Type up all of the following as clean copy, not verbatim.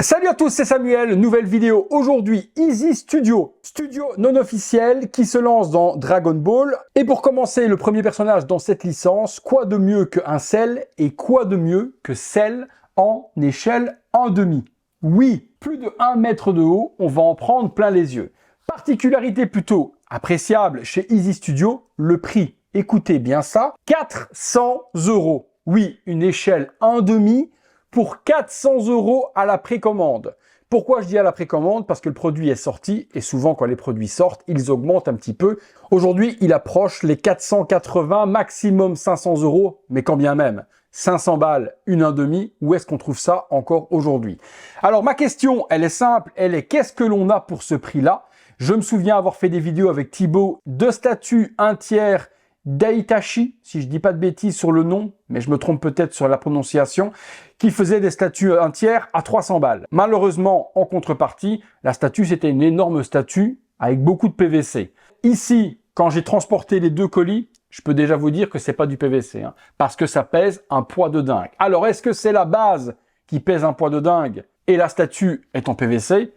Salut à tous, c'est Samuel, nouvelle vidéo aujourd'hui, Easy Studio, studio non officiel qui se lance dans Dragon Ball. Et pour commencer, le premier personnage dans cette licence, quoi de mieux qu'un Cell et quoi de mieux que Cell en échelle 1,5. Oui, plus de 1 mètre de haut, on va en prendre plein les yeux. Particularité plutôt appréciable chez Easy Studio, le prix, écoutez bien ça, 400 €. Oui, une échelle 1,5 pour 400 € à la précommande. Pourquoi je dis à la précommande? Parce que le produit est sorti et souvent quand les produits sortent, ils augmentent un petit peu. Aujourd'hui, il approche les 480, maximum 500 €, mais quand bien même. 500 balles, une 1,5, où est-ce qu'on trouve ça encore aujourd'hui? Alors ma question, elle est simple, elle est qu'est-ce que l'on a pour ce prix-là? Je me souviens avoir fait des vidéos avec Thibaut de statues 1/3 d'Aitachi, si je dis pas de bêtises sur le nom, mais je me trompe peut-être sur la prononciation, qui faisait des statues 1/3 à 300 balles. Malheureusement, en contrepartie, la statue, c'était une énorme statue avec beaucoup de PVC. Ici, quand j'ai transporté les deux colis, je peux déjà vous dire que c'est pas du PVC, parce que ça pèse un poids de dingue. Alors, est-ce que c'est la base qui pèse un poids de dingue et la statue est en PVC?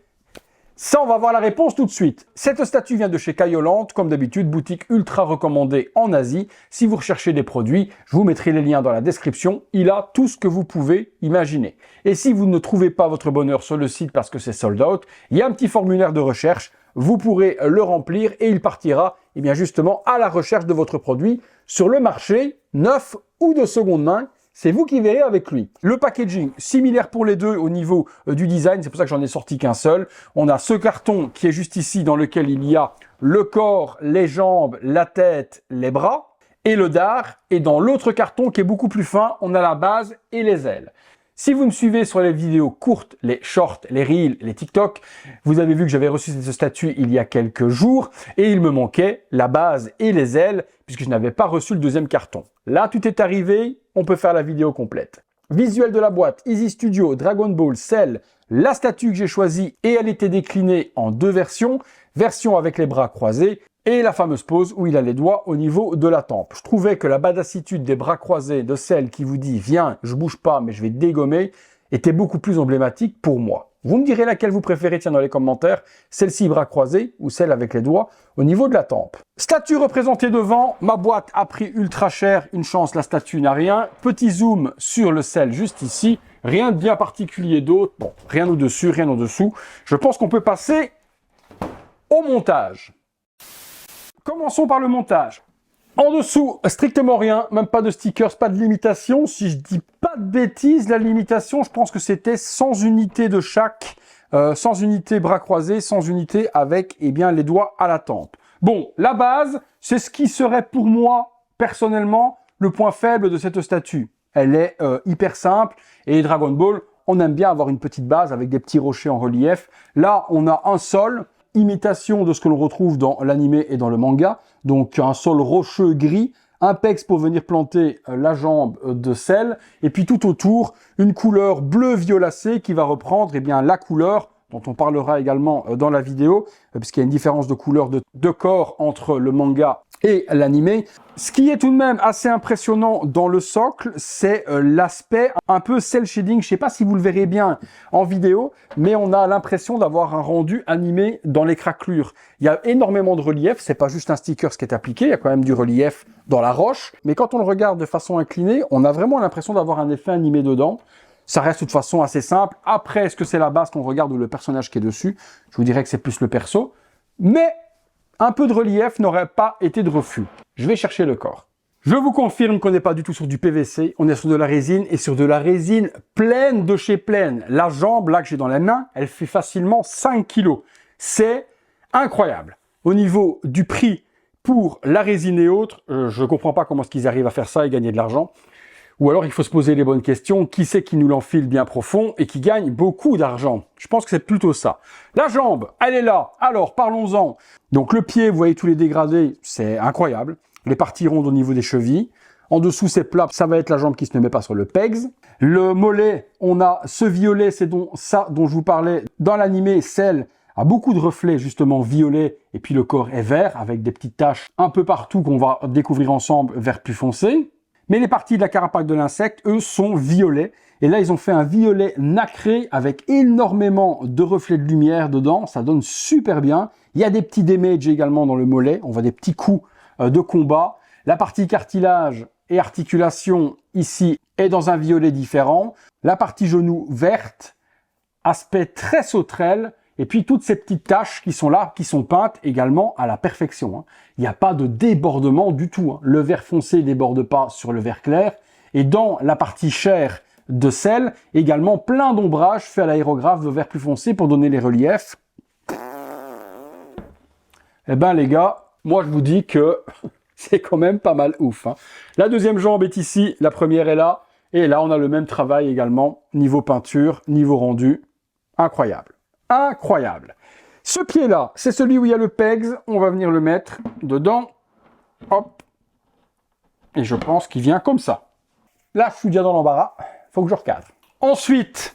Ça, on va voir la réponse tout de suite. Cette statue vient de chez Kaioland, comme d'habitude, boutique ultra recommandée en Asie. Si vous recherchez des produits, je vous mettrai les liens dans la description. Il a tout ce que vous pouvez imaginer. Et si vous ne trouvez pas votre bonheur sur le site parce que c'est sold out, il y a un petit formulaire de recherche. Vous pourrez le remplir et il partira, eh bien justement, à la recherche de votre produit sur le marché, neuf ou de seconde main. C'est vous qui verrez avec lui. Le packaging, similaire pour les deux au niveau du design, c'est pour ça que j'en ai sorti qu'un seul. On a ce carton qui est juste ici, dans lequel il y a le corps, les jambes, la tête, les bras et le dard. Et dans l'autre carton qui est beaucoup plus fin, on a la base et les ailes. Si vous me suivez sur les vidéos courtes, les shorts, les reels, les TikTok, vous avez vu que j'avais reçu cette statue il y a quelques jours et il me manquait la base et les ailes puisque je n'avais pas reçu le deuxième carton. Là, tout est arrivé, on peut faire la vidéo complète. Visuel de la boîte, Easy Studio, Dragon Ball, Cell, la statue que j'ai choisie et elle était déclinée en deux versions. Version avec les bras croisés et la fameuse pose où il a les doigts au niveau de la tempe. Je trouvais que la badassitude des bras croisés de celle qui vous dit « Viens, je bouge pas, mais je vais dégommer » était beaucoup plus emblématique pour moi. Vous me direz laquelle vous préférez, tiens, dans les commentaires, celle-ci bras croisés ou celle avec les doigts au niveau de la tempe. Statue représentée devant, ma boîte a pris ultra cher, une chance, la statue n'a rien. Petit zoom sur le Cell juste ici, rien de bien particulier d'autre, bon, rien au-dessus, rien au-dessous. Je pense qu'on peut passer au montage. Commençons par le montage. En dessous, strictement rien, même pas de stickers, pas de limitation. Si je dis pas de bêtises, la limitation, je pense que c'était 100 unités de chaque, 100 unités bras croisés, 100 unités avec eh bien, les doigts à la tempe. Bon, la base, c'est ce qui serait pour moi, personnellement, le point faible de cette statue. Elle est hyper simple et Dragon Ball, on aime bien avoir une petite base avec des petits rochers en relief. Là, on a un sol, imitation de ce que l'on retrouve dans l'anime et dans le manga, donc un sol rocheux gris, un pex pour venir planter la jambe de Cell, et puis tout autour, une couleur bleu violacé qui va reprendre eh bien, la couleur dont on parlera également dans la vidéo, puisqu'il y a une différence de couleur de corps entre le manga et l'anime. Ce qui est tout de même assez impressionnant dans le socle, c'est l'aspect un peu cel shading. Je ne sais pas si vous le verrez bien en vidéo, mais on a l'impression d'avoir un rendu animé dans les craquelures. Il y a énormément de relief, c'est pas juste un sticker qui est appliqué, il y a quand même du relief dans la roche, mais quand on le regarde de façon inclinée, on a vraiment l'impression d'avoir un effet animé dedans. Ça reste de toute façon assez simple. Après, est-ce que c'est la base qu'on regarde ou le personnage qui est dessus? Je vous dirais que c'est plus le perso. Mais un peu de relief n'aurait pas été de refus. Je vais chercher le corps. Je vous confirme qu'on n'est pas du tout sur du PVC. On est sur de la résine et sur de la résine pleine de chez pleine. La jambe, là, que j'ai dans la main, elle fait facilement 5 kg. C'est incroyable. Au niveau du prix pour la résine et autres, je ne comprends pas comment est-ce qu'ils arrivent à faire ça et gagner de l'argent. Ou alors, il faut se poser les bonnes questions. Qui c'est qui nous l'enfile bien profond et qui gagne beaucoup d'argent? Je pense que c'est plutôt ça. La jambe, elle est là. Alors, parlons-en. Donc, le pied, vous voyez tous les dégradés, c'est incroyable. Les parties rondes au niveau des chevilles. En dessous, c'est plat. Ça va être la jambe qui se ne met pas sur le pegs. Le mollet, on a ce violet. C'est ça dont je vous parlais dans l'animé. Cell a beaucoup de reflets, justement, violet. Et puis, le corps est vert avec des petites taches un peu partout qu'on va découvrir ensemble, vert plus foncé. Mais les parties de la carapace de l'insecte, eux, sont violets. Et là, ils ont fait un violet nacré avec énormément de reflets de lumière dedans. Ça donne super bien. Il y a des petits damages également dans le mollet. On voit des petits coups de combat. La partie cartilage et articulation ici est dans un violet différent. La partie genou verte, aspect très sauterelle. Et puis toutes ces petites taches qui sont là, qui sont peintes également à la perfection. Il n'y a pas de débordement du tout. Le vert foncé ne déborde pas sur le vert clair. Et dans la partie chair de sel, également plein d'ombrage fait à l'aérographe de vert plus foncé pour donner les reliefs. Eh ben les gars, moi je vous dis que c'est quand même pas mal ouf. La deuxième jambe est ici, la première est là. Et là on a le même travail également, niveau peinture, niveau rendu. Incroyable. Incroyable. Ce pied-là, c'est celui où il y a le pegs. On va venir le mettre dedans. Hop. Et je pense qu'il vient comme ça. Là, je suis déjà dans l'embarras. Faut que je recadre. Ensuite,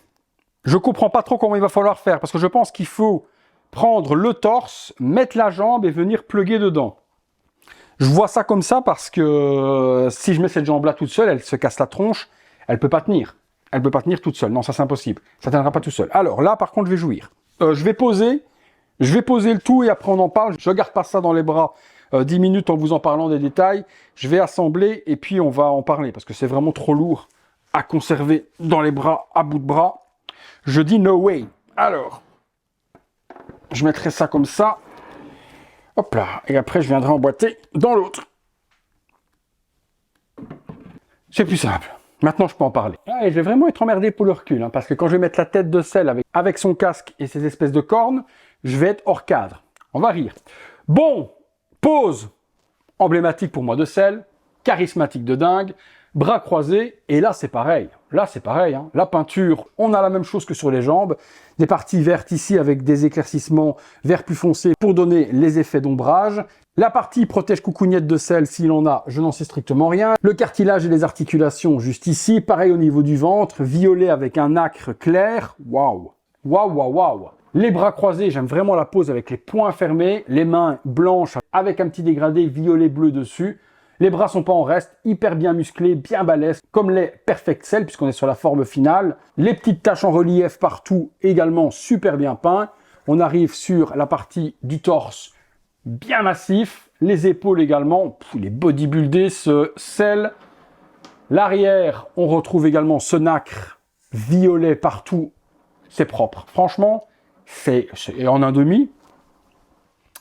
je comprends pas trop comment il va falloir faire parce que je pense qu'il faut prendre le torse, mettre la jambe et venir plugger dedans. Je vois ça comme ça parce que si je mets cette jambe-là toute seule, elle se casse la tronche. Elle peut pas tenir. Elle peut pas tenir toute seule. Non, ça c'est impossible. Ça tiendra pas tout seul. Alors là, par contre, je vais jouir. Je vais poser le tout et après on en parle. Je garde pas ça dans les bras 10 minutes en vous en parlant des détails. Je vais assembler et puis on va en parler parce que c'est vraiment trop lourd à conserver dans les bras, à bout de bras. Je dis no way. Alors, je mettrai ça comme ça. Hop là. Et après, je viendrai emboîter dans l'autre. C'est plus simple. Maintenant, je peux en parler. Et je vais vraiment être emmerdé pour le recul, parce que quand je vais mettre la tête de sel avec son casque et ses espèces de cornes, je vais être hors cadre. On va rire. Bon, pose emblématique pour moi de sel, charismatique de dingue, bras croisés, et là c'est pareil. Là c'est pareil, La peinture, on a la même chose que sur les jambes, des parties vertes ici avec des éclaircissements vert plus foncé pour donner les effets d'ombrage. La partie protège coucougnette de sel, s'il en a, je n'en sais strictement rien. Le cartilage et les articulations juste ici, pareil au niveau du ventre, violet avec un nacre clair, waouh, waouh, waouh, waouh. Les bras croisés, j'aime vraiment la pose avec les poings fermés, les mains blanches avec un petit dégradé violet-bleu dessus. Les bras sont pas en reste, hyper bien musclés, bien balèzes, comme les Perfect Cell, puisqu'on est sur la forme finale. Les petites taches en relief partout, également super bien peints. On arrive sur la partie du torse, bien massif. Les épaules également, il est bodybuildé, ce sel. L'arrière, on retrouve également ce nacre violet partout. C'est propre. Franchement, c'est en un demi.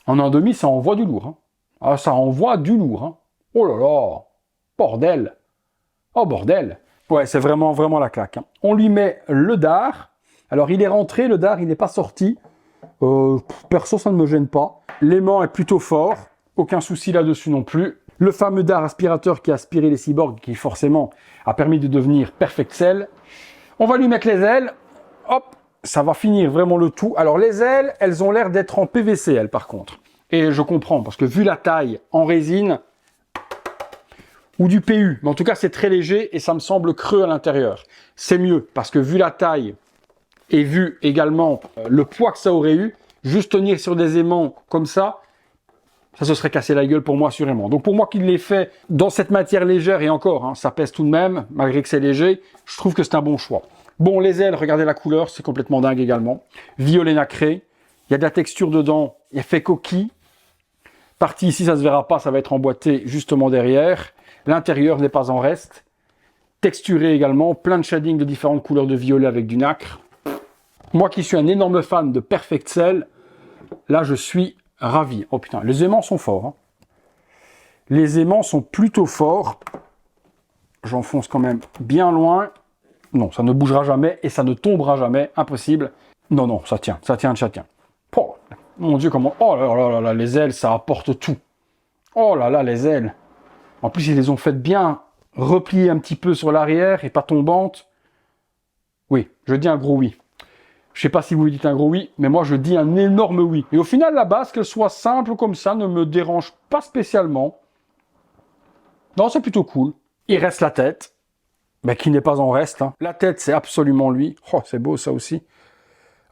En un demi, ça envoie du lourd. Ah, ça envoie du lourd. Oh là là, bordel. Oh bordel. Ouais, c'est vraiment la claque. On lui met le dard. Alors, il est rentré, le dard, il n'est pas sorti. Perso, ça ne me gêne pas. L'aimant est plutôt fort. Aucun souci là-dessus non plus. Le fameux dard aspirateur qui a aspiré les cyborgs, qui forcément a permis de devenir Perfect Cell. On va lui mettre les ailes. Hop, ça va finir vraiment le tout. Alors, les ailes, elles ont l'air d'être en PVC, elles, par contre. Et je comprends, parce que vu la taille en résine, ou du PU, mais en tout cas c'est très léger et ça me semble creux à l'intérieur. C'est mieux, parce que vu la taille et vu également le poids que ça aurait eu, juste tenir sur des aimants comme ça se serait cassé la gueule pour moi assurément. Donc pour moi qu'il l'ait fait dans cette matière légère, et encore, ça pèse tout de même, malgré que c'est léger, je trouve que c'est un bon choix. Bon, les ailes, regardez la couleur, c'est complètement dingue également. Violet nacré, il y a de la texture dedans, il y a fait coquille. Partie ici, ça se verra pas, ça va être emboîté justement derrière. L'intérieur n'est pas en reste. Texturé également, plein de shading de différentes couleurs de violet avec du nacre. Moi qui suis un énorme fan de Perfect Cell, là je suis ravi. Oh putain, les aimants sont forts. Les aimants sont plutôt forts. J'enfonce quand même bien loin. Non, ça ne bougera jamais et ça ne tombera jamais. Impossible. Non, non, ça tient, ça tient, ça tient. Oh, mon Dieu, comment... Oh là là là là, les ailes, ça apporte tout. Oh là là, les ailes. En plus, ils les ont faites bien repliées un petit peu sur l'arrière et pas tombantes. Oui, je dis un gros oui. Je sais pas si vous dites un gros oui, mais moi je dis un énorme oui. Et au final, la base, qu'elle soit simple comme ça, ne me dérange pas spécialement. Non, c'est plutôt cool. Il reste la tête, qui n'est pas en reste. La tête, c'est absolument lui. Oh, c'est beau ça aussi.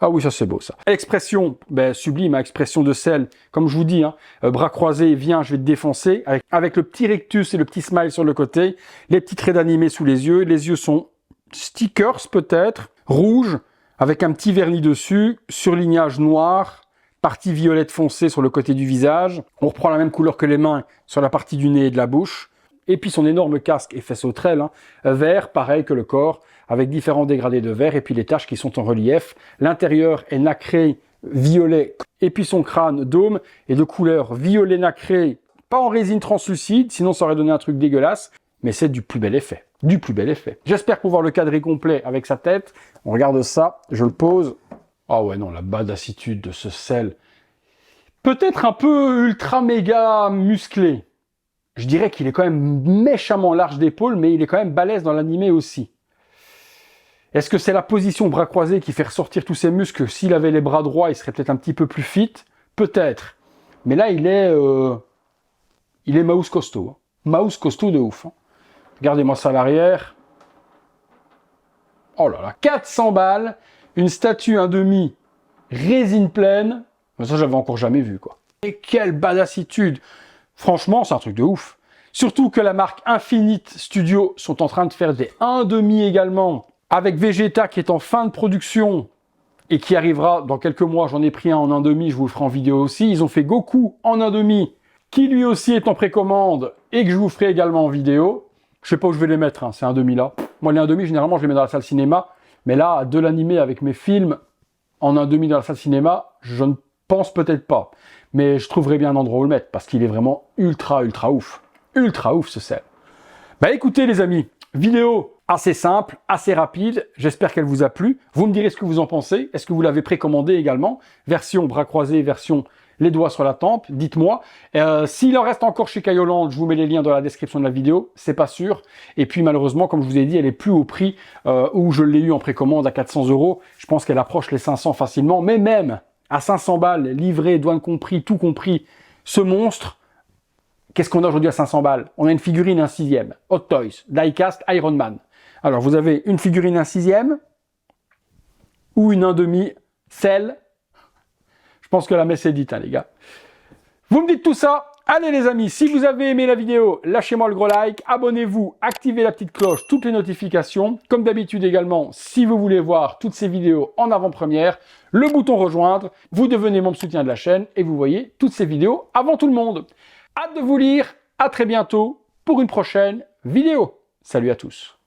Ah oui, ça c'est beau ça. Expression, sublime, expression de sel. Comme je vous dis, bras croisés, viens, je vais te défoncer. Avec le petit rectus et le petit smile sur le côté. Les petits traits d'animé sous les yeux. Les yeux sont stickers peut-être, rouge, avec un petit vernis dessus, surlignage noir, partie violette foncée sur le côté du visage. On reprend la même couleur que les mains sur la partie du nez et de la bouche. Et puis son énorme casque effet sauterelle, hein, vert, pareil que le corps, avec différents dégradés de vert, et puis les taches qui sont en relief. L'intérieur est nacré violet, et puis son crâne dôme est de couleur violet nacré, pas en résine translucide, sinon ça aurait donné un truc dégueulasse, mais c'est du plus bel effet. Du plus bel effet. J'espère pouvoir le cadrer complet avec sa tête. On regarde ça, je le pose. Ah ouais, non, la badassitude de ce sel. Peut-être un peu ultra méga musclé. Je dirais qu'il est quand même méchamment large d'épaule, mais il est quand même balèze dans l'animé aussi. Est-ce que c'est la position bras croisés qui fait ressortir tous ses muscles? S'il avait les bras droits, il serait peut-être un petit peu plus fit. Peut-être. Mais là, il est mouse costaud. Hein. Mouse costaud de ouf. Hein. Regardez-moi ça à l'arrière. Oh là là, 400 balles. Une statue 1,5 résine pleine. Ça, j'avais encore jamais vu, quoi. Et quelle badassitude! Franchement, c'est un truc de ouf. Surtout que la marque Infinite Studio sont en train de faire des 1,5 également, avec Vegeta qui est en fin de production et qui arrivera dans quelques mois. J'en ai pris un en 1,5, je vous le ferai en vidéo aussi. Ils ont fait Goku en 1,5, qui lui aussi est en précommande et que je vous ferai également en vidéo. Je sais pas où je vais les mettre, hein, ces 1,5 là. Moi, les 1,5, généralement, je les mets dans la salle cinéma. Mais là, de l'animé avec mes films en 1,5 dans la salle cinéma, je ne pense peut-être pas. Mais je trouverai bien un endroit où le mettre, parce qu'il est vraiment ultra ouf. Ultra ouf, ce sel. Bah écoutez, les amis, vidéo assez simple, assez rapide. J'espère qu'elle vous a plu. Vous me direz ce que vous en pensez. Est-ce que vous l'avez précommandé également? Version bras croisés, version les doigts sur la tempe, dites-moi. S'il en reste encore chez Kaioland, je vous mets les liens dans la description de la vidéo, c'est pas sûr. Et puis malheureusement, comme je vous ai dit, elle est plus au prix où je l'ai eu en précommande à 400 €. Je pense qu'elle approche les 500 facilement, mais même à 500 balles, livré, douane compris, tout compris, ce monstre, qu'est-ce qu'on a aujourd'hui à 500 balles? On a une figurine 1/6, Hot Toys, Diecast Iron Man. Alors vous avez une figurine 1/6 ou une 1,5 celle. Je pense que la messe est dite, hein, les gars. Vous me dites tout ça. Allez les amis, si vous avez aimé la vidéo, lâchez-moi le gros like, abonnez-vous, activez la petite cloche, toutes les notifications. Comme d'habitude également, si vous voulez voir toutes ces vidéos en avant-première, le bouton rejoindre, vous devenez membre soutien de la chaîne et vous voyez toutes ces vidéos avant tout le monde. Hâte de vous lire, à très bientôt pour une prochaine vidéo. Salut à tous.